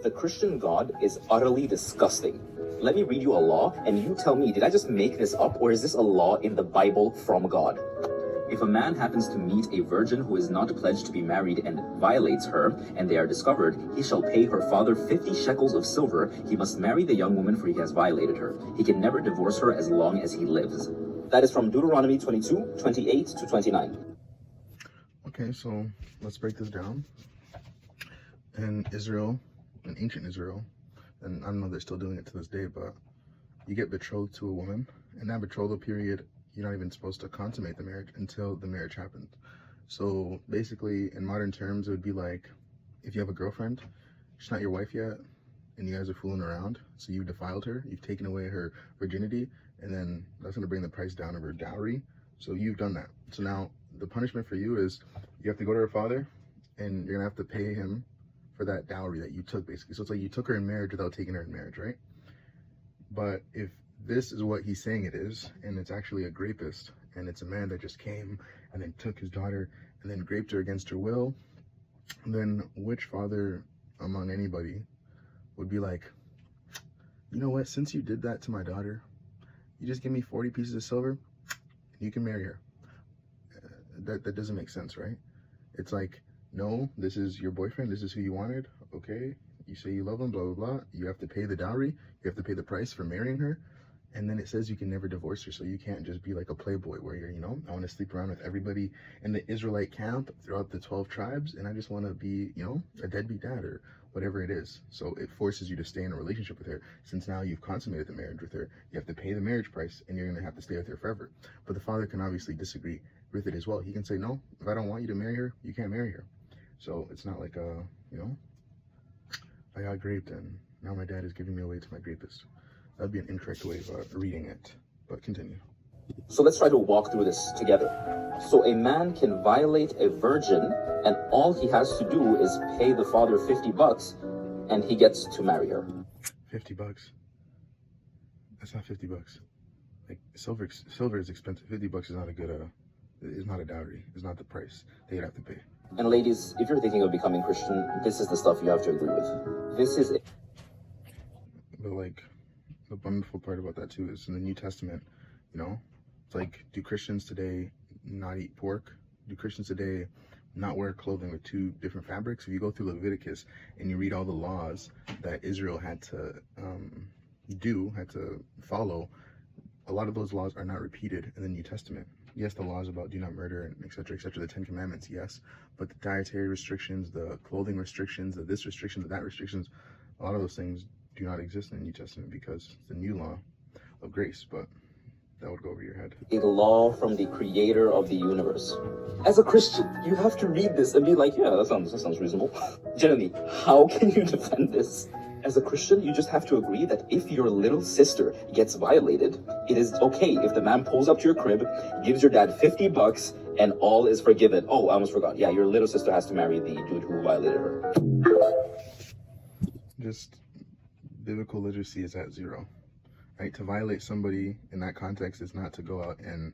The Christian God is utterly disgusting. Let me read you a law, and you tell me, did I just make this up, or is this a law in the Bible from God? If a man happens to meet a virgin who is not pledged to be married and violates her, and they are discovered, he shall pay her father 50 shekels of silver. He must marry the young woman, for he has violated her. He can never divorce her as long as he lives. That is from Deuteronomy 22, 28 to 29. Okay, so let's break this down. In Israel, in ancient Israel, and I don't know if they're still doing it to this day, but you get betrothed to a woman, and that betrothal period, you're not even supposed to consummate the marriage until the marriage happens. So basically, in modern terms, it would be like if you have a girlfriend, she's not your wife yet, and you guys are fooling around, so you defiled her, you've taken away her virginity, and then that's going to bring the price down of her dowry. So you've done that. So now the punishment for you is you have to go to her father, and you're going to have to pay him for that dowry that you took, basically. So it's like you took her in marriage without taking her in marriage, right? But if this is what he's saying it is, and it's actually a grapist, and it's a man that just came and then took his daughter and then raped her against her will, then which father among anybody would be like, you know what, since you did that to my daughter, you just give me 40 pieces of silver, you can marry her. That doesn't make sense, right? It's like, no, this is your boyfriend, this is who you wanted, okay, you say you love him, blah, blah, blah, you have to pay the dowry, you have to pay the price for marrying her, and then it says you can never divorce her, so you can't just be like a playboy where you're, I want to sleep around with everybody in the Israelite camp throughout the 12 tribes, and I just want to be, a deadbeat dad or whatever it is. So it forces you to stay in a relationship with her. Since now you've consummated the marriage with her, you have to pay the marriage price, and you're going to have to stay with her forever. But the father can obviously disagree with it as well. He can say, no, if I don't want you to marry her, you can't marry her. So it's not like, I got raped and now my dad is giving me away to my rapist. That'd be an incorrect way of reading it, but continue. So let's try to walk through this together. So a man can violate a virgin, and all he has to do is pay the father $50, and he gets to marry her. $50? That's not $50. Like silver is expensive. $50 is not a good is not a dowry. It's not the price that you'd have to pay. And ladies, if you're thinking of becoming Christian, this is the stuff you have to agree with. This is it. But like, the wonderful part about that too is in the New Testament, it's like, do Christians today not eat pork? Do Christians today not wear clothing with two different fabrics? If you go through Leviticus and you read all the laws that Israel had to follow, a lot of those laws are not repeated in the New Testament. Yes, the laws about do not murder and et cetera, the 10 Commandments, yes. But the dietary restrictions, the clothing restrictions, the this restrictions, the that restrictions, a lot of those things do not exist in the New Testament because it's the new law of grace, but that would go over your head. A law from the creator of the universe. As a Christian, you have to read this and be like, yeah, that sounds reasonable. Jeremy, how can you defend this? As a Christian, you just have to agree that if your little sister gets violated, it is okay if the man pulls up to your crib, gives your dad $50, and all is forgiven. Oh, I almost forgot. Yeah, your little sister has to marry the dude who violated her. Just biblical literacy is at 0. Right? To violate somebody in that context is not to go out and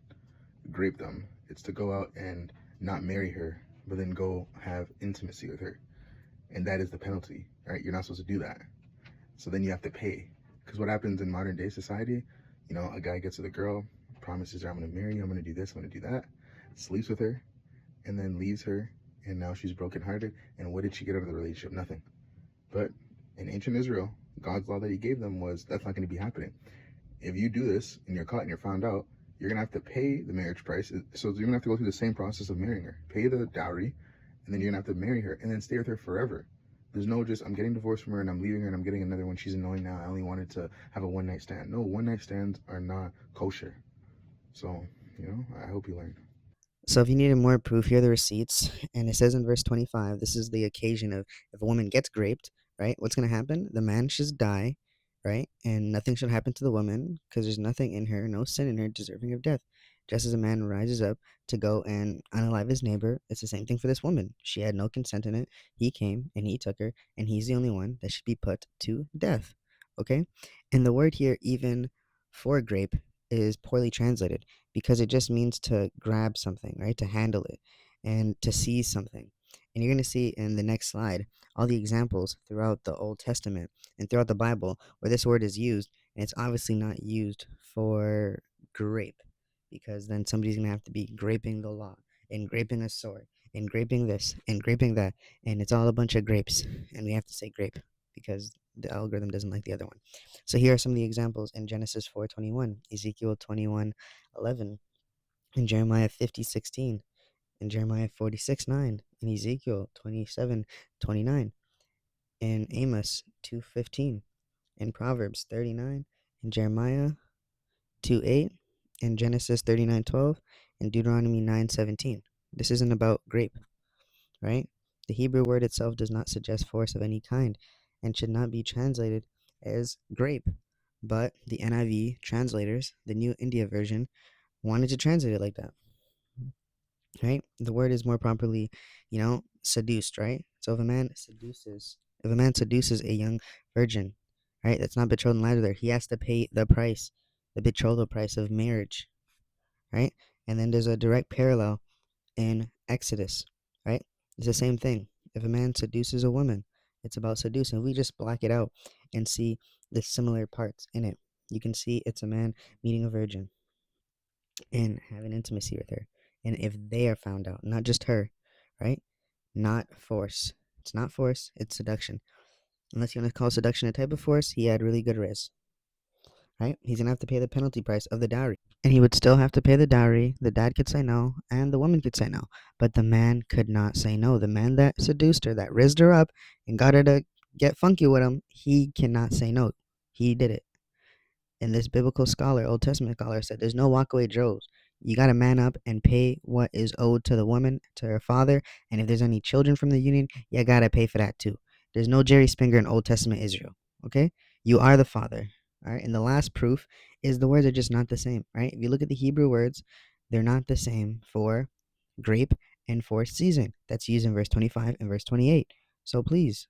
grape them. It's to go out and not marry her, but then go have intimacy with her. And that is the penalty, right? You're not supposed to do that. So then you have to pay. Because what happens in modern day society, a guy gets with a girl, promises her, I'm going to marry you, I'm going to do this, I'm going to do that, sleeps with her, and then leaves her, and now she's brokenhearted. And what did she get out of the relationship? Nothing. But in ancient Israel, God's law that he gave them was that's not going to be happening. If you do this and you're caught and you're found out, you're going to have to pay the marriage price. So you're going to have to go through the same process of marrying her. Pay the dowry, and then you're going to have to marry her and then stay with her forever. There's no just, I'm getting divorced from her and I'm leaving her and I'm getting another one. She's annoying now. I only wanted to have a one-night stand. No, one-night stands are not kosher. So, I hope you learn. So if you needed more proof, here are the receipts. And it says in verse 25, this is the occasion of if a woman gets raped, right? What's going to happen? The man should die, right? And nothing should happen to the woman because there's nothing in her, no sin in her deserving of death. Just as a man rises up to go and unalive his neighbor, it's the same thing for this woman. She had no consent in it. He came and he took her, and he's the only one that should be put to death. Okay? And the word here, even for grape, is poorly translated because it just means to grab something, right? To handle it and to seize something. And you're going to see in the next slide all the examples throughout the Old Testament and throughout the Bible where this word is used, and it's obviously not used for grape, because then somebody's going to have to be graping the law and graping a sword and graping this and graping that, and it's all a bunch of grapes, and we have to say grape because the algorithm doesn't like the other one. So here are some of the examples in Genesis 4:21, Ezekiel 21:11, in Jeremiah 50:16, in Jeremiah 46:9, in Ezekiel 27:29, in Amos 2:15, in Proverbs 39, in Jeremiah 2:8, in Genesis 39:12, and Deuteronomy 9:17. This isn't about grape, right? The Hebrew word itself does not suggest force of any kind and should not be translated as grape. But the NIV translators, the New India version, wanted to translate it like that, right? The word is more properly, seduced, right? So if a man seduces a young virgin, right, that's not betrothed and lied with her, he has to pay the price, the betrothal price of marriage, right? And then there's a direct parallel in Exodus, right? It's the same thing. If a man seduces a woman, it's about seducing. We just black it out and see the similar parts in it. You can see it's a man meeting a virgin and having intimacy with her. And if they are found out, not just her, right? Not force. It's not force, it's seduction. Unless you want to call seduction a type of force, he had really good riz, right? He's going to have to pay the penalty price of the dowry. And he would still have to pay the dowry. The dad could say no, and the woman could say no. But the man could not say no. The man that seduced her, that rizzed her up and got her to get funky with him, he cannot say no. He did it. And this biblical scholar, Old Testament scholar, said there's no walkaway Joes. You got to man up and pay what is owed to the woman, to her father. And if there's any children from the union, you got to pay for that too. There's no Jerry Springer in Old Testament Israel. Okay? You are the father. All right. And the last proof is the words are just not the same. Right? If you look at the Hebrew words, they're not the same for grape and for season. That's used in verse 25 and verse 28. So please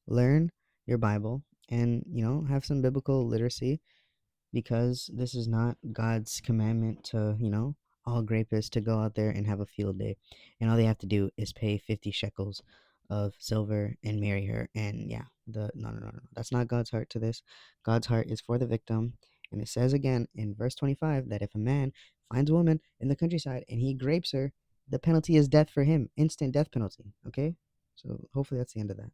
learn your Bible and, have some biblical literacy, because this is not God's commandment to, all grapists to go out there and have a field day. And all they have to do is pay 50 shekels of silver and marry her. And yeah, no. That's not God's heart to this. God's heart is for the victim. And it says again in verse 25 that if a man finds a woman in the countryside and he grapes her, the penalty is death for him, instant death penalty. Okay? So hopefully that's the end of that.